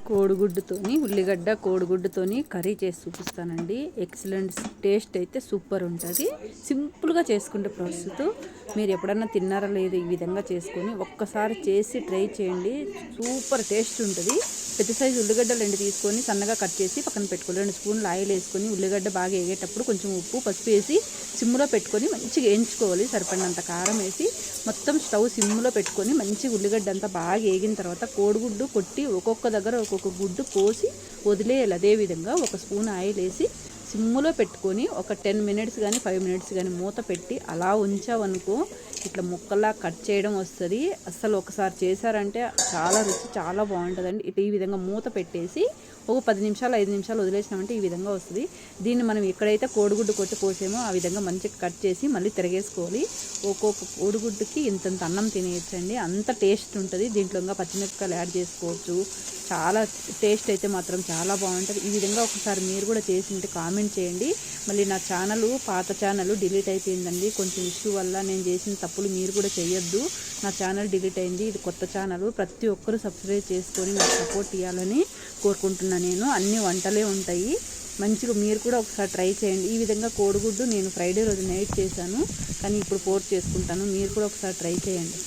కోడిగుడ్డుతోని ఉల్లిగడ్డ కోడిగుడ్డుతోని కర్రీ చేసి చూపిస్తానండి. ఎక్సలెంట్ టేస్ట్ అయితే సూపర్ ఉంటుంది. సింపుల్గా చేసుకుంటే ప్రాసెస్ మీరు ఎప్పుడన్నా తిన్నారా లేదు ఈ విధంగా చేసుకొని ఒక్కసారి చేసి ట్రై చేయండి. సూపర్ టేస్ట్ ఉంటుంది. పెద్ద సైజు ఉల్లిగడ్డలు 2 తీసుకొని సన్నగా కట్ చేసి పక్కన పెట్టుకోవాలి. 2 స్పూన్లు ఆయిల్ వేసుకొని ఉల్లిగడ్డ బాగా వేగేటప్పుడు కొంచెం ఉప్పు పసుపు వేసి సిమ్లో పెట్టుకొని మంచిగా వేయించుకోవాలి. సరిపడినంత కారం వేసి మొత్తం స్టవ్ సిమ్లో పెట్టుకొని మంచిగా ఉల్లిగడ్డ అంతా బాగా వేగిన తర్వాత కోడిగుడ్డు కొట్టి ఒక్కొక్క దగ్గర ఒక్కొక్క గుడ్డు కోసి వదిలేయాలి. అదేవిధంగా 1 స్పూన్ ఆయిల్ వేసి సిమ్లో పెట్టుకొని ఒక 10 మినిట్స్ కానీ 5 మినిట్స్ కానీ మూత పెట్టి అలా ఉంచావనుకో ఇట్లా ముక్కల్లా కట్ చేయడం వస్తుంది. అసలు ఒకసారి చేశారంటే చాలా రుచి చాలా బాగుంటుందండి. ఇట్లా ఈ విధంగా మూత పెట్టేసి ఒక 10 నిమిషాలు 5 నిమిషాలు వదిలేసినామంటే ఈ విధంగా వస్తుంది. దీన్ని మనం ఎక్కడైతే కోడిగుడ్డు కొట్టి కోసేమో ఆ విధంగా మంచిగా కట్ చేసి మళ్ళీ తిరగేసుకోవాలి. ఒక్కొక్క కోడిగుడ్డుకి ఇంతంత అన్నం తినేయచ్చండి. అంత టేస్ట్ ఉంటుంది. దీంట్లో ఇంకా పచ్చిమిరపకాయలు యాడ్ చేసుకోవచ్చు. చాలా టేస్ట్ అయితే మాత్రం చాలా బాగుంటుంది. ఈ విధంగా ఒకసారి మీరు కూడా చేసి ఉంటే కామెంట్ చేయండి. మళ్ళీ నా ఛానల్ పాత ఛానల్ డిలీట్ అయిపోయిందండి. కొంచెం ఇష్యూ వల్ల నేను చేసిన తప్పులు మీరు కూడా చేయొద్దు. నా ఛానల్ డిలీట్ అయింది. ఇది కొత్త ఛానల్. ప్రతి ఒక్కరూ సబ్స్క్రైబ్ చేసుకొని నాకు సపోర్ట్ ఇవ్వాలని కోరుకుంటున్నాను. నేను అన్ని వంటలే ఉంటాయి. మంచిగా మీరు కూడా ఒకసారి ట్రై చేయండి. ఈ విధంగా కోడిగుడ్డు నేను ఫ్రైడే రోజు నైట్ చేశాను, కానీ ఇప్పుడు పోస్ట్ చేసుకుంటాను. మీరు కూడా ఒకసారి ట్రై చేయండి.